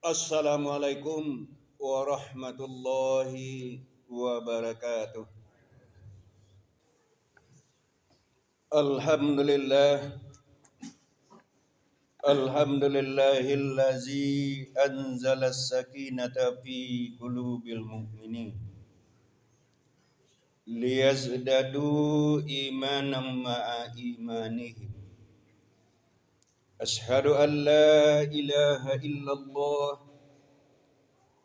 Assalamualaikum warahmatullahi wabarakatuh. Alhamdulillah, alhamdulillahillazi anzala as-sakinata fi qulubil mu'minin liyazdadu imanan ma'a imanihim. Ashhadu an la ilaha illallah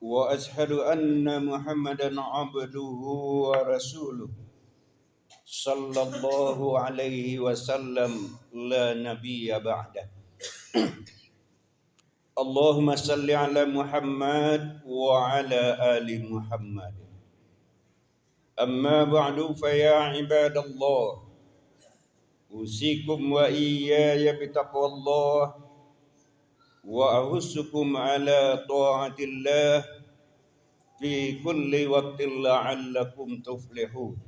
wa ashhadu anna Muhammadan abduhu wa rasuluh sallallahu alaihi wasallam la nabiyya ba'dah. Allahumma salli ala Muhammad wa ala ali Muhammad. Amma ba'du fa ya ibadallah, usikum wa iyaya bitaqwallah wa ahussukum ala ta'atillah fi kulli waqtin la'allakum tuflihun.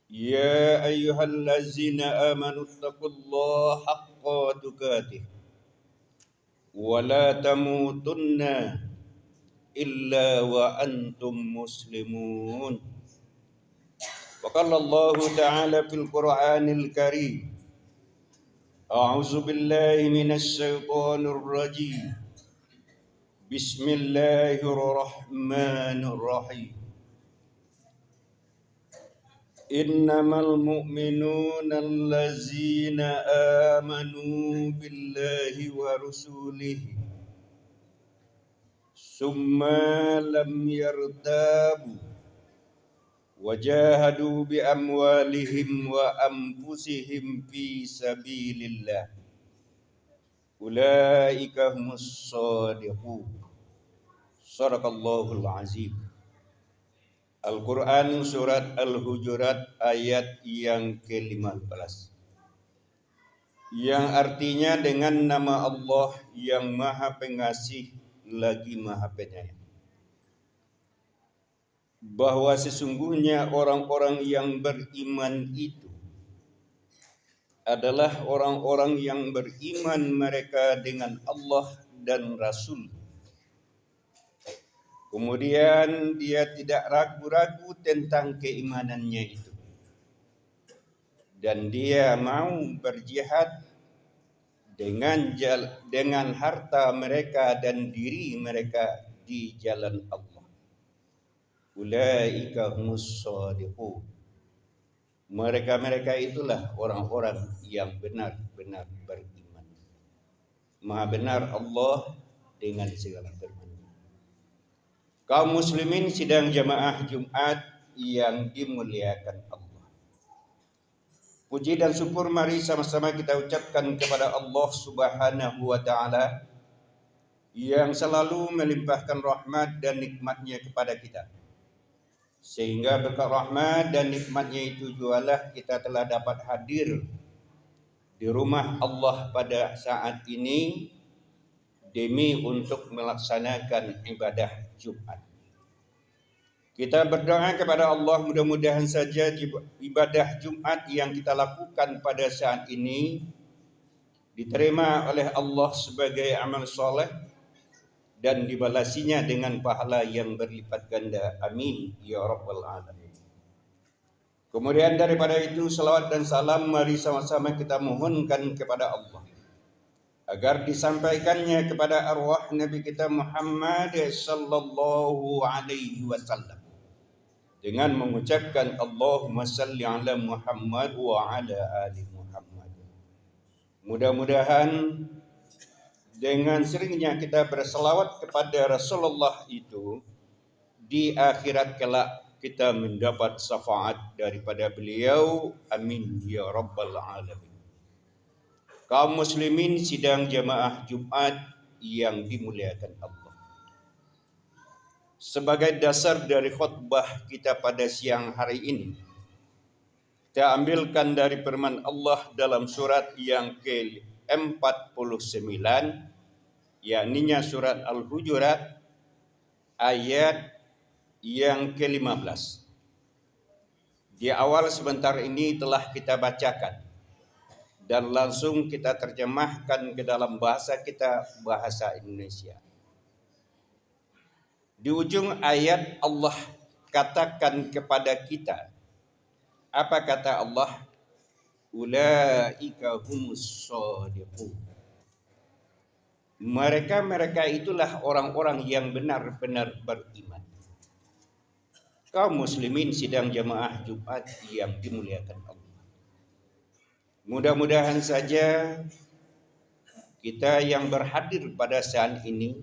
Ya ayyuhallazina amanu taqullaha haqqa tuqatih wa la tamutunna illa wa antum muslimun. Wa qala Allah ta'ala fil Qur'anil Karim, a'udzu billahi minasy syaithanir rajim. Bismillahirrahmanirrahim. Innamal mu'minuna allazina amanu billahi wa rusulihi summa lam yartabu wajahadu bi amwalihim wa anfusihim fi sabilillah ulaika humus shadiqun. Shadaqallahul azim. Al-Quran surat Al-Hujurat ayat yang ke-15, yang artinya dengan nama Allah yang Maha Pengasih lagi Maha Penyayang, bahwa sesungguhnya orang-orang yang beriman itu adalah orang-orang yang beriman mereka dengan Allah dan Rasul. Kemudian dia tidak ragu-ragu tentang keimanannya itu, dan dia mau berjihad dengan harta mereka dan diri mereka di jalan Allah. Ulaika humus shadiqun. Mereka itulah orang-orang yang benar-benar beriman. Maha benar Allah dengan segala firman. Kaum muslimin sidang jamaah Jumat yang dimuliakan Allah, puji dan syukur mari sama-sama kita ucapkan kepada Allah Subhanahu wa ta'ala yang selalu melimpahkan rahmat dan nikmatnya kepada kita, sehingga berkat rahmat dan nikmatnya itu jualah kita telah dapat hadir di rumah Allah pada saat ini demi untuk melaksanakan ibadah Jumat. Kita berdoa kepada Allah, mudah-mudahan saja ibadah Jumat yang kita lakukan pada saat ini diterima oleh Allah sebagai amal soleh dan dibalasinya dengan pahala yang berlipat ganda. Amin ya rabbal alamin. Kemudian daripada itu, salawat dan salam mari sama-sama kita mohonkan kepada Allah agar disampaikannya kepada arwah Nabi kita Muhammad sallallahu alaihi wasallam dengan mengucapkan Allahumma salli ala Muhammad wa ala ali Muhammad. Mudah-mudahan dengan seringnya kita berselawat kepada Rasulullah itu, di akhirat kelak kita mendapat syafaat daripada beliau. Amin ya rabbal alamin. Kaum muslimin sidang jamaah Jumat yang dimuliakan Allah, sebagai dasar dari khutbah kita pada siang hari ini, kita ambilkan dari firman Allah dalam surat yang ke-49, yakni surat Al-Hujurat ayat yang ke-15. Di awal sebentar ini telah kita bacakan dan langsung kita terjemahkan ke dalam bahasa kita, bahasa Indonesia. Di ujung ayat Allah katakan kepada kita, apa kata Allah? Ulaika humus shadiqun. Mereka itulah orang-orang yang benar-benar beriman. Kaum muslimin sidang jamaah Jumat yang dimuliakan Allah. Mudah-mudahan saja kita yang berhadir pada saat ini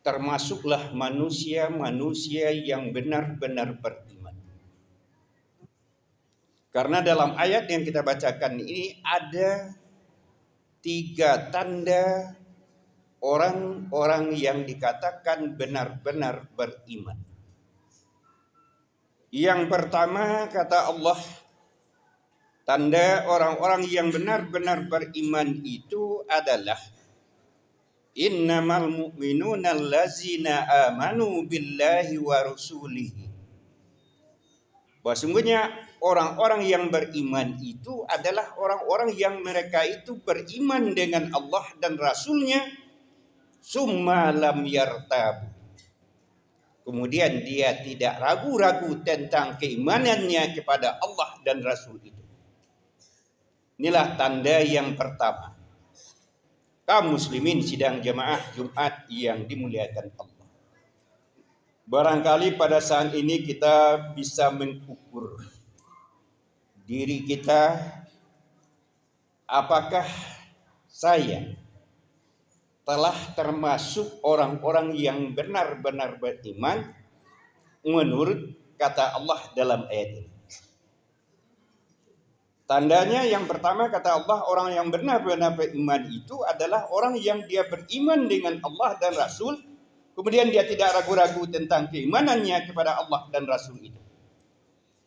termasuklah manusia-manusia yang benar-benar beriman. Karena dalam ayat yang kita bacakan ini ada 3 tanda orang-orang yang dikatakan benar-benar beriman. Yang pertama kata Allah, tanda orang-orang yang benar-benar beriman itu adalah innamal mu'minuna allazina amanu billahi wa rasulihi. Bahwa sungguhnya orang-orang yang beriman itu adalah orang-orang yang mereka itu beriman dengan Allah dan Rasulnya, summa lam yartabu. Kemudian dia tidak ragu-ragu tentang keimanannya kepada Allah dan Rasul itu. Inilah tanda yang pertama. Kaum muslimin sidang jamaah Jumat yang dimuliakan Allah. Barangkali pada saat ini kita bisa mengukur diri kita, apakah saya telah termasuk orang-orang yang benar-benar beriman menurut kata Allah dalam ayat ini. Tandanya yang pertama kata Allah, orang yang benar-benar beriman itu adalah orang yang dia beriman dengan Allah dan Rasul, kemudian dia tidak ragu-ragu tentang keimanannya kepada Allah dan Rasul itu.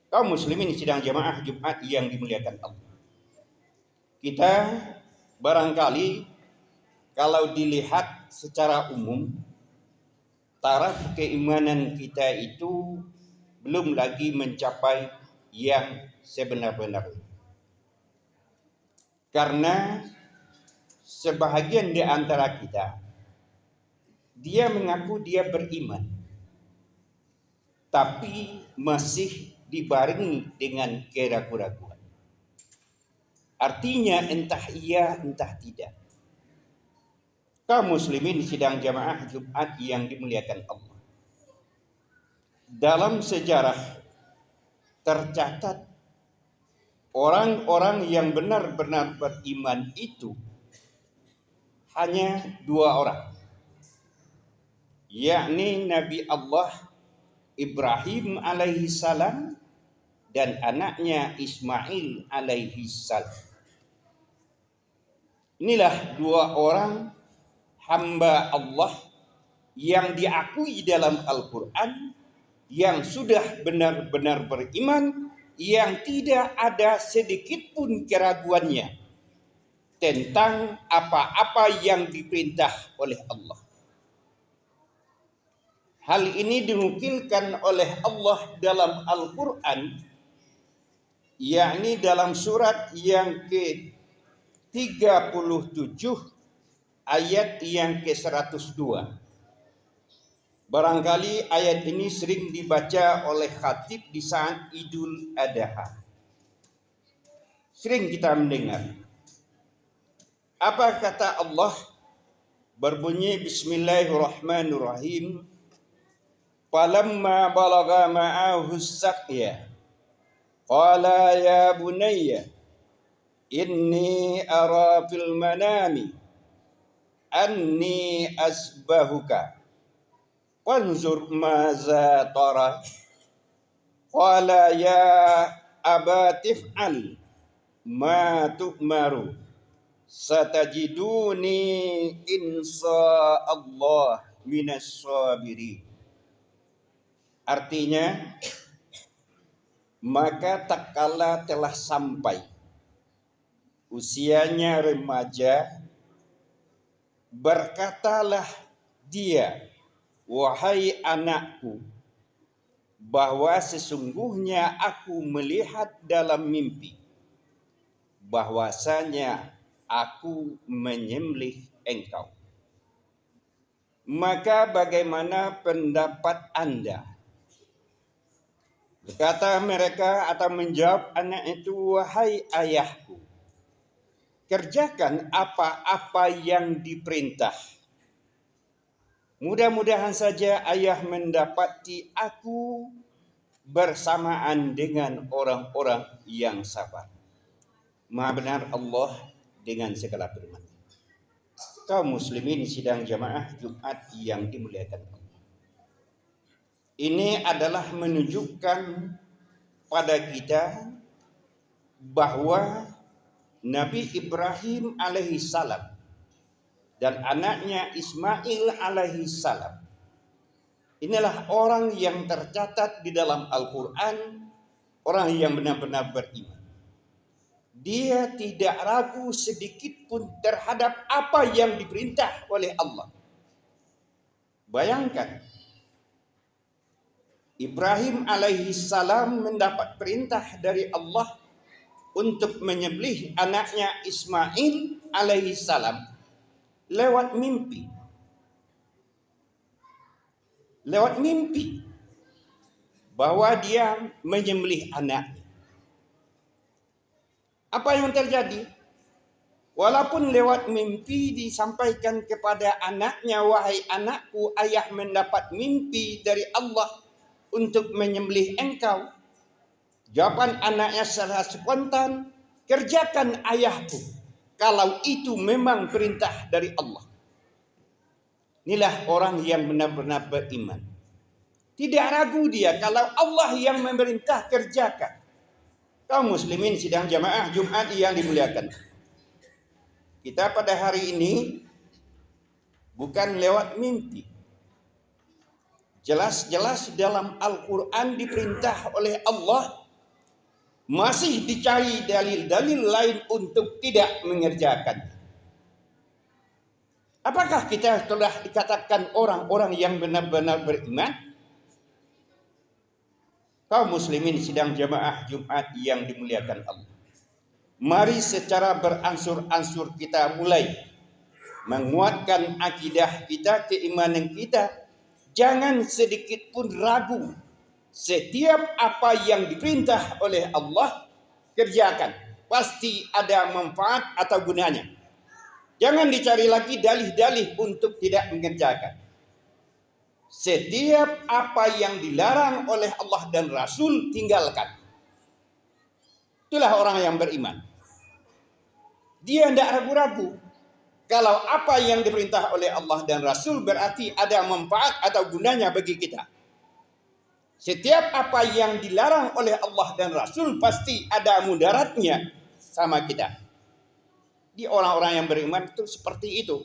Kaum muslimin sidang jamaah Jumat yang dimuliakan Allah. Kita barangkali kalau dilihat secara umum, taraf keimanan kita itu belum lagi mencapai yang sebenar-benarnya. Karena sebahagian di antara kita, dia mengaku dia beriman, tapi masih dibarengi dengan keraguan-keraguan. Artinya entah iya entah tidak. Kaum muslimin sidang jamaah Jumat yang dimuliakan Allah. Dalam sejarah tercatat orang-orang yang benar-benar beriman itu hanya 2 orang. Yakni Nabi Allah Ibrahim alaihi salam dan anaknya Ismail alaihi salam. Inilah 2 orang hamba Allah yang diakui dalam Al-Quran, yang sudah benar-benar beriman, yang tidak ada sedikit pun keraguannya tentang apa-apa yang diperintah oleh Allah. Hal ini dinukilkan oleh Allah dalam Al-Quran, yakni dalam surat yang ke-37 ayat yang ke-102. Barangkali ayat ini sering dibaca oleh khatib di saat Idul Adha. Sering kita mendengar. Apa kata Allah? Berbunyi Bismillahirrahmanirrahim. Falamma balagha ma'ahu as-saqya qala ya bunayya inni ara fil manami anni asbahuka wanzur maza tara qala ya abatif'al ma tu'maru satajiduni insyaallah minas sabirin. Artinya, maka tak kala telah sampai usianya remaja, berkatalah dia, wahai anakku, bahwa sesungguhnya aku melihat dalam mimpi bahwasanya aku menyembelih engkau. Maka bagaimana pendapat Anda? Berkata mereka atau menjawab anak itu, wahai ayahku, kerjakan apa-apa yang diperintah. Mudah-mudahan saja ayah mendapati aku bersamaan dengan orang-orang yang sabar. Maha benar Allah dengan segala firman. Kaum muslimin sidang jamaah Jumat yang dimuliakan Allah. Ini adalah menunjukkan pada kita bahwa Nabi Ibrahim alaihi salam dan anaknya Ismail alaihi salam inilah orang yang tercatat di dalam Al-Quran, orang yang benar-benar beriman. Dia tidak ragu sedikit pun terhadap apa yang diperintah oleh Allah. Bayangkan, Ibrahim alaihi salam mendapat perintah dari Allah untuk menyembelih anaknya Ismail alaihi salam lewat mimpi. Lewat mimpi bahwa dia menyembelih anaknya. Apa yang terjadi? Walaupun lewat mimpi disampaikan kepada anaknya, wahai anakku, ayah mendapat mimpi dari Allah untuk menyembelih engkau. Jawaban anaknya secara spontan, kerjakan ayahku, kalau itu memang perintah dari Allah. Inilah orang yang benar-benar beriman. Tidak ragu dia, kalau Allah yang memerintah, kerjakan. Kaum muslimin sidang jamaah Jumat yang dimuliakan. Kita pada hari ini bukan lewat mimpi. Jelas-jelas dalam Al-Quran diperintah oleh Allah, masih dicari dalil-dalil lain untuk tidak mengerjakan. Apakah kita telah dikatakan orang-orang yang benar-benar beriman? Kaum muslimin sidang jamaah Jumat yang dimuliakan Allah. Mari secara beransur-ansur kita mulai menguatkan akidah kita, keimanan kita. Jangan sedikit pun ragu. Setiap apa yang diperintah oleh Allah, kerjakan. Pasti ada manfaat atau gunanya. Jangan dicari lagi dalih-dalih untuk tidak mengerjakan. Setiap apa yang dilarang oleh Allah dan Rasul, tinggalkan. Itulah orang yang beriman. Dia tidak ragu-ragu. Kalau apa yang diperintah oleh Allah dan Rasul berarti ada manfaat atau gunanya bagi kita. Setiap apa yang dilarang oleh Allah dan Rasul pasti ada mudaratnya sama kita. Di orang-orang yang beriman itu seperti itu.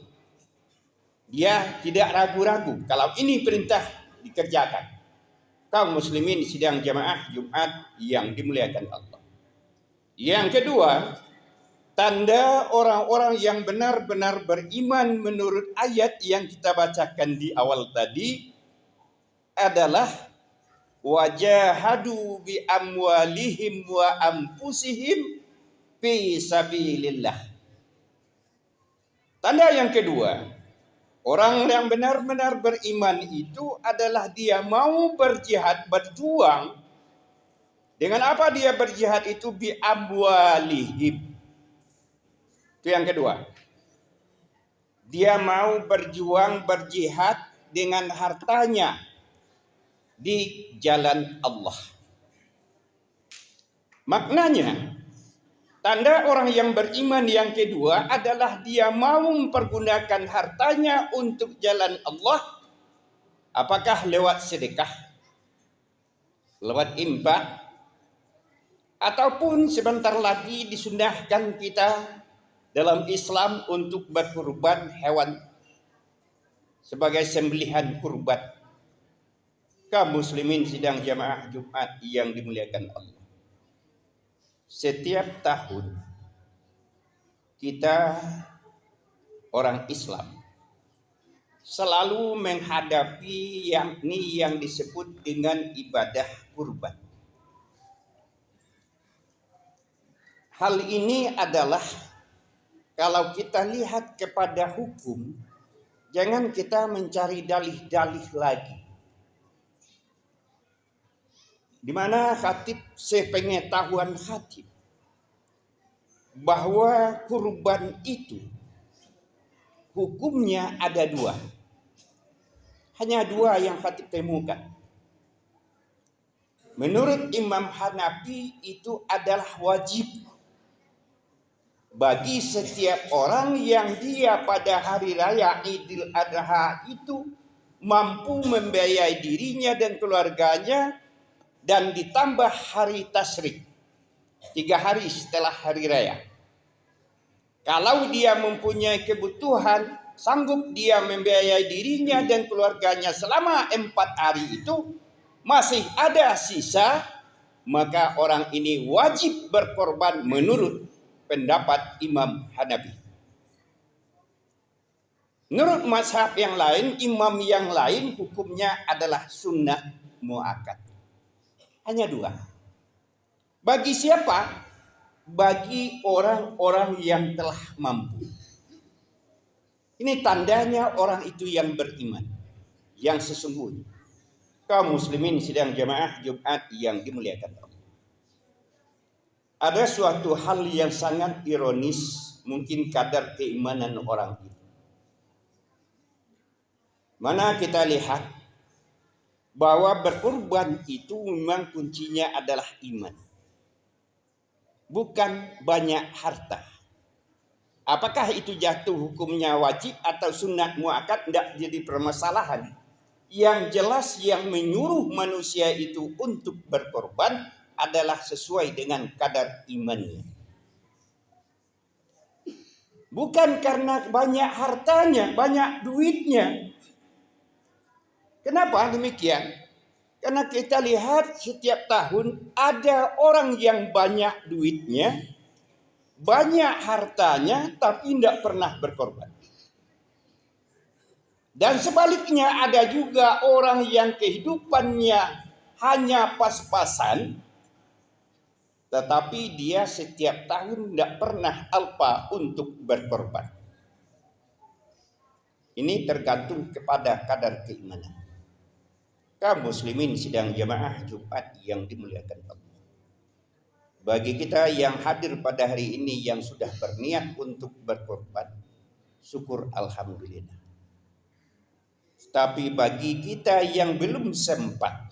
Dia tidak ragu-ragu. Kalau ini perintah, dikerjakan. Kaum muslimin sidang jamaah Jumat yang dimuliakan Allah. Yang kedua, tanda orang-orang yang benar-benar beriman menurut ayat yang kita bacakan di awal tadi adalah wajahadu bi amwalihim wa anfusihim fi sabilillah. Tanda yang kedua, orang yang benar-benar beriman itu adalah dia mau berjihad, berjuang. Dengan apa dia berjihad itu? Bi amwalihim. Itu yang kedua. Dia mau berjuang, berjihad dengan hartanya di jalan Allah. Maknanya, tanda orang yang beriman yang kedua adalah dia mau mempergunakan hartanya untuk jalan Allah. Apakah lewat sedekah, lewat infak, ataupun sebentar lagi disunahkan kita dalam Islam untuk berkurban hewan sebagai sembelihan kurban. Kaum muslimin sidang jamaah Jumat yang dimuliakan Allah. Setiap tahun kita orang Islam selalu menghadapi yang disebut dengan ibadah kurban. hal ini adalah kalau kita lihat kepada hukum, jangan kita mencari dalih-dalih lagi. Di mana khatib sepengetahuan khatib bahwa kurban itu hukumnya ada dua. Hanya dua yang khatib temukan. Menurut Imam Hanafi itu adalah wajib bagi setiap orang yang dia pada hari raya Idul Adha itu mampu membiayai dirinya dan keluarganya, dan ditambah hari tasyrik 3 hari setelah hari raya. Kalau dia mempunyai kebutuhan, sanggup dia membiayai dirinya dan keluarganya selama 4 hari itu, masih ada sisa, maka orang ini wajib berkorban menurut pendapat Imam Hanafi. Menurut mazhab yang lain, imam yang lain hukumnya adalah sunnah muakkad. Hanya dua. Bagi siapa? Bagi orang-orang yang telah mampu. Ini tandanya orang itu yang beriman, yang sesungguhnya. Kaum muslimin sidang jamaah Jumat yang dimuliakan Allah. Ada suatu hal yang sangat ironis, mungkin kadar keimanan orang itu. Mana kita lihat bahwa berkorban itu memang kuncinya adalah iman, bukan banyak harta. Apakah itu jatuh hukumnya wajib atau sunat muakkad, tidak jadi permasalahan. Yang jelas yang menyuruh manusia itu untuk berkorban adalah sesuai dengan kadar imannya. Bukan karena banyak hartanya, banyak duitnya. Kenapa demikian? Karena kita lihat setiap tahun ada orang yang banyak duitnya, banyak hartanya, tapi tidak pernah berkorban. Dan sebaliknya ada juga orang yang kehidupannya hanya pas-pasan, tetapi dia setiap tahun tidak pernah alpa untuk berkorban. Ini tergantung kepada kadar keimanan. Kaum muslimin sidang jamaah Jumat yang dimuliakan Allah. Bagi kita yang hadir pada hari ini yang sudah berniat untuk berkorban, syukur alhamdulillah. Tapi bagi kita yang belum sempat,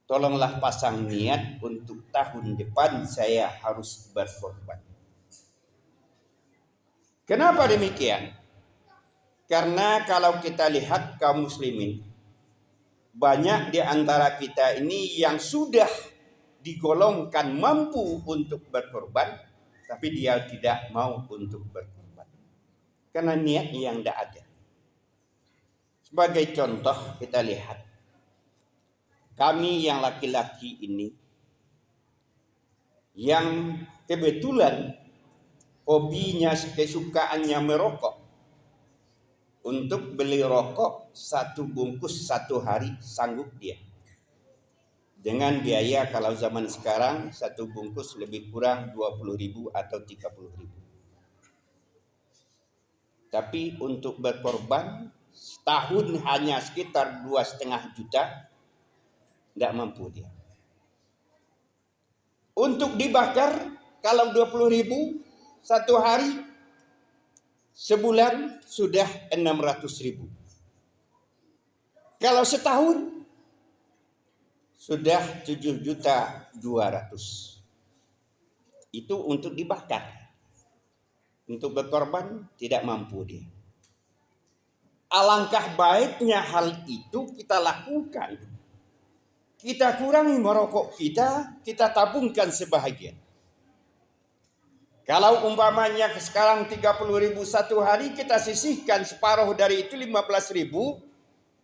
tolonglah pasang niat untuk tahun depan saya harus berkorban. Kenapa demikian? Karena kalau kita lihat kaum muslimin, banyak di antara kita ini yang sudah digolongkan mampu untuk berkorban, tapi dia tidak mau untuk berkorban karena niatnya yang tidak ada. Sebagai contoh kita lihat, kami yang laki-laki ini yang kebetulan hobinya, kesukaannya merokok, untuk beli rokok 1 bungkus 1 hari sanggup dia. Dengan biaya kalau zaman sekarang 1 bungkus lebih kurang 20.000 atau 30.000. Tapi untuk berkorban setahun hanya sekitar 2,5 juta, tidak mampu dia. Untuk dibakar kalau 20.000 1 hari, sebulan sudah 600.000. Kalau setahun sudah 7.200.000. Itu untuk dibakar. Untuk berkorban tidak mampu dia. Alangkah baiknya hal itu kita lakukan. Kita kurangi merokok kita tabungkan sebahagian. Kalau umpamanya sekarang 30.000 1 hari, kita sisihkan separuh dari itu 15.000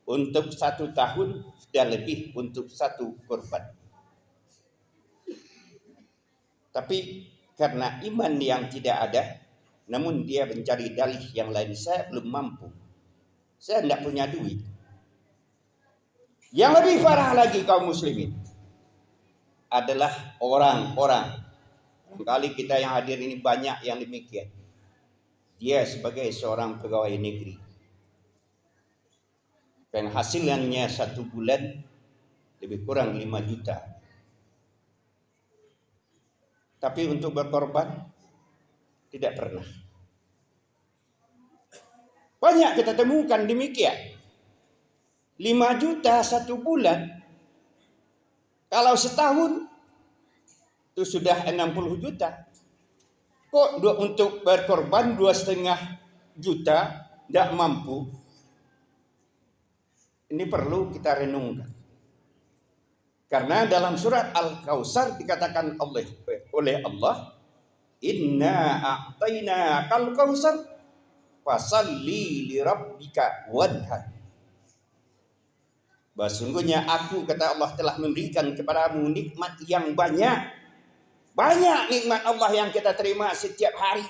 untuk 1 tahun, sudah lebih untuk 1 korban. Tapi karena iman yang tidak ada, namun dia mencari dalih yang lain. Saya belum mampu, saya tidak punya duit. Yang lebih parah lagi kaum muslimin adalah orang-orang Kali kita yang hadir ini banyak yang demikian. Dia sebagai seorang pegawai negeri, penghasilannya 1 bulan lebih kurang 5 juta. Tapi untuk berkorban tidak pernah. Banyak kita temukan demikian. 5 juta 1 bulan. Kalau setahun itu sudah 60 juta. Kok untuk berkorban 2,5 juta tidak mampu? Ini perlu kita renungkan. Karena dalam surat Al-Kautsar dikatakan oleh Allah, "Inna a'tainakal kautsar fasalli li rabbika wanhar." Sesungguhnya aku, kata Allah, telah memberikan kepadamu nikmat yang banyak. Banyak nikmat Allah yang kita terima setiap hari.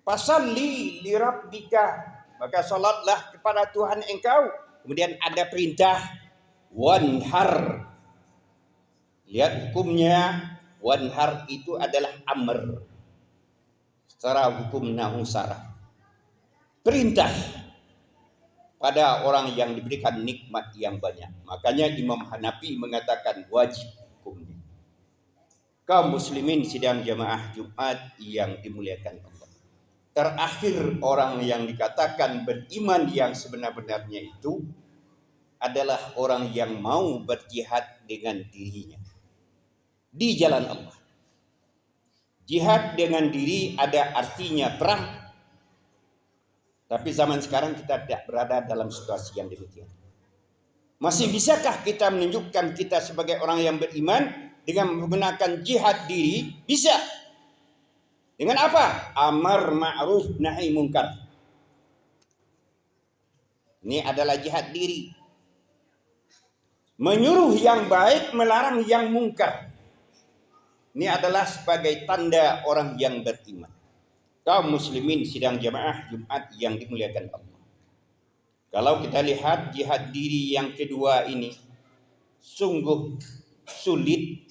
Fasalli li rabbika, maka salatlah kepada Tuhan engkau. Kemudian ada perintah wanhar. Lihat hukumnya, wanhar itu adalah amr. Secara hukum nahu syarah. Perintah pada orang yang diberikan nikmat yang banyak. Makanya Imam Hanafi mengatakan wajib hukumnya. Kaum muslimin sidang jamaah Jumat yang dimuliakan Allah. Terakhir orang yang dikatakan beriman yang sebenar-benarnya itu adalah orang yang mau berjihad dengan dirinya di jalan Allah. Jihad dengan diri ada artinya perang. Tapi zaman sekarang kita tidak berada dalam situasi yang demikian. Masih bisakah kita menunjukkan kita sebagai orang yang beriman dengan menggunakan jihad diri? Bisa. Dengan apa? Amar ma'ruf nahi mungkar. Ini adalah jihad diri. Menyuruh yang baik, melarang yang mungkar. Ini adalah sebagai tanda orang yang beriman. Kaum muslimin sidang jamaah Jumat yang dimuliakan Allah. Kalau kita lihat jihad diri yang kedua ini sungguh sulit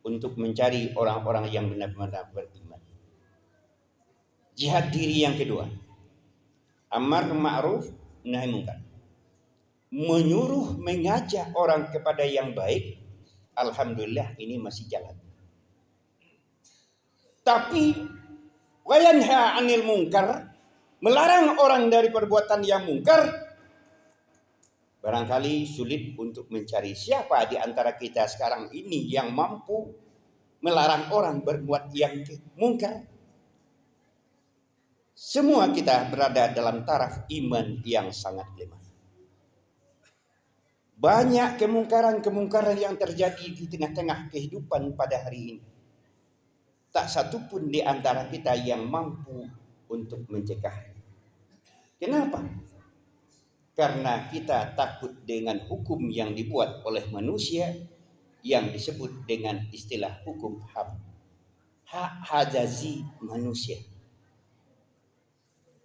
untuk mencari orang-orang yang benar-benar beriman. Jihad diri yang kedua, amar ma'ruf nahi mungkar. Menyuruh, mengajak orang kepada yang baik, alhamdulillah ini masih jalan. Tapi wayanha 'anil munkar, melarang orang dari perbuatan yang mungkar, barangkali sulit untuk mencari siapa di antara kita sekarang ini yang mampu melarang orang berbuat yang mungkar. Semua kita berada dalam taraf iman yang sangat lemah. Banyak kemungkaran-kemungkaran yang terjadi di tengah-tengah kehidupan pada hari ini. Tak satu pun di antara kita yang mampu untuk mencegah. Kenapa? Karena kita takut dengan hukum yang dibuat oleh manusia yang disebut dengan istilah hukum HAM. Hak hajazi manusia.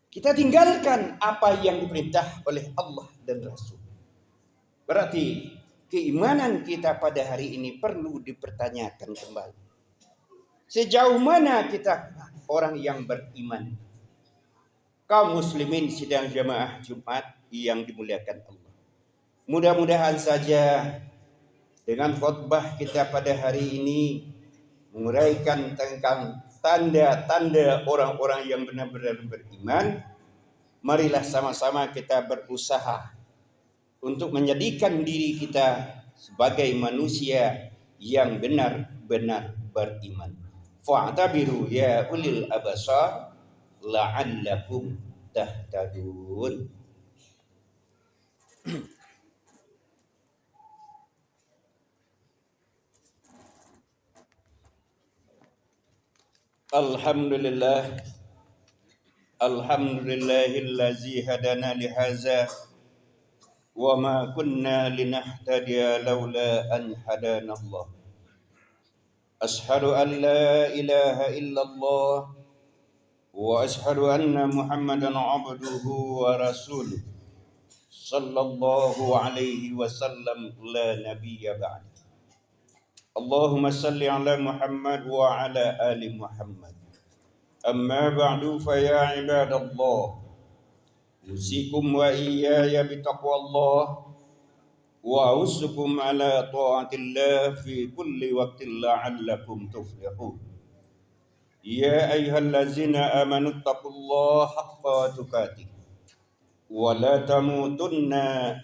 Kita tinggalkan apa yang diperintah oleh Allah dan Rasul. Berarti keimanan kita pada hari ini perlu dipertanyakan kembali. Sejauh mana kita orang yang beriman? Kaum muslimin sidang jamaah Jumat yang dimuliakan Allah. Mudah-mudahan saja dengan khutbah kita pada hari ini menguraikan tentang tanda-tanda orang-orang yang benar-benar beriman. Marilah sama-sama kita berusaha untuk menjadikan diri kita sebagai manusia yang benar-benar beriman. Fa'tabiru ya ulil absar la'allakum tahtadun. Alhamdulillahillazi hadana lihaza wa ma kunna linahtadiya laula an hadana Allah. Ashhadu an la ilaha illallah wa ashhadu anna Muhammadan abduhu wa rasuluh sallallahu alaihi wasallam la nabiyya ba'd. اللهم صل على محمد وعلى آل محمد. أما بعد فيا عباد الله، أوصيكم وإياي بتقوى الله، وأحثكم على طاعة الله في كل وقت لعلكم تفلحون. يا أيها الذين آمنوا اتقوا الله حق تقاته ولا تموتن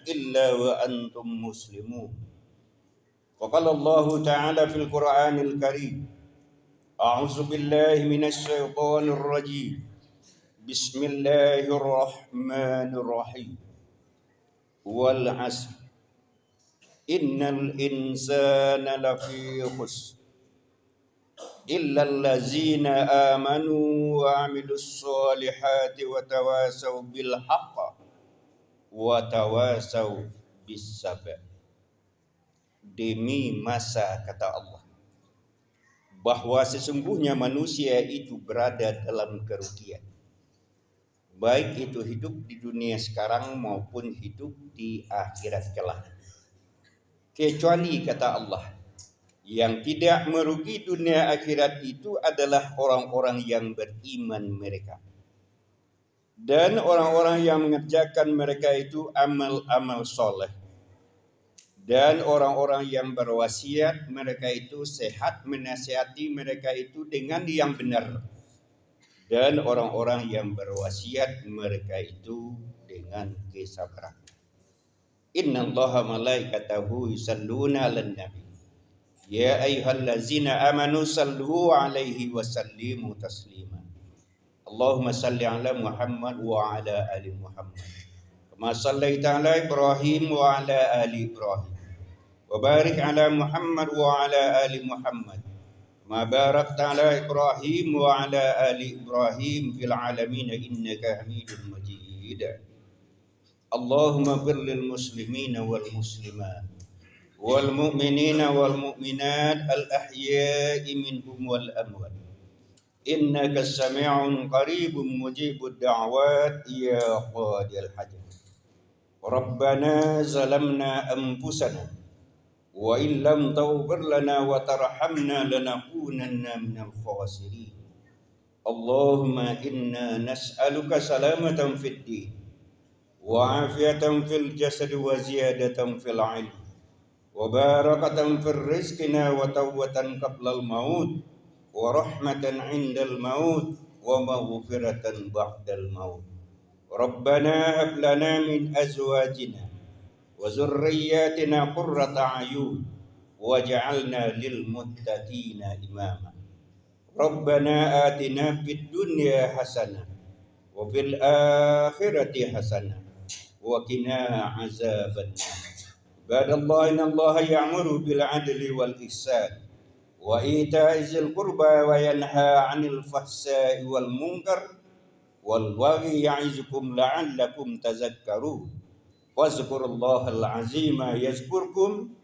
إلا وأنتم مسلمون. وقال الله تعالى في القرآن الكريم: أعوذ بالله من الشيطان الرجيم، بسم الله الرحمن الرحيم، والعصر إن الإنسان لفي خسر إلا الذين آمنوا وعملوا الصالحات وتواصوا بالحق وتواصوا بالصبر. Demi masa, kata Allah, bahwa sesungguhnya manusia itu berada dalam kerugian, baik itu hidup di dunia sekarang maupun hidup di akhirat kelak. Kecuali, kata Allah, yang tidak merugi dunia akhirat itu adalah orang-orang yang beriman mereka, dan orang-orang yang mengerjakan mereka itu amal-amal soleh, dan orang-orang yang berwasiat mereka itu sehat, menasihati mereka itu dengan yang benar, dan orang-orang yang berwasiat mereka itu dengan kesabaran. Innallaha malaikatahu yusalluna 'alan nabi ya ayyuhallazina amanu sallu 'alaihi wa sallimu taslima. Allahumma salli 'ala Muhammad wa 'ala ali Muhammad kama shallaita 'ala Ibrahim wa 'ala ali Ibrahim wa barik 'ala Muhammad wa 'ala ali Muhammad ma barakta 'ala Ibrahim wa 'ala ali Ibrahim fil 'alamin innaka Hamidum Majid. Allahumma ighfir lil muslimina wal muslimat wal mu'minina wal mu'minat al ahya'i minhum wal amwat innaka sami'un qaribun mujibud da'wat ya qadil hajat. Rabbana zalamna anfusana wa in lam taghfir lana wa tarhamna lanakunanna minal khasirin. Allahumma inna nas'aluka salamatan fid din wa afiyatan fil jasad wa ziyadatan fil ilm wa barakatan fil rizqina wa tawbatan qablal maut wa rahmatan indal maut wa maghfiratan ba'dal maut. Rabbana hab lana min azwajina wa zurriyyatina qurrata a'yun waj'alna lil muttaqina imama. Rabbana atina fid dunya hasanah wa fil akhirati hasanah wa qina azabannar. Ibadallah, innallaha ya'muru bil 'adli wal ihsan wa ita'i dzil qurba wa yanha 'anil fahsya'i wal munkar wal baghi ya'izukum la'allakum tadhakkarun. Wazkurullahal 'azima yazkurkum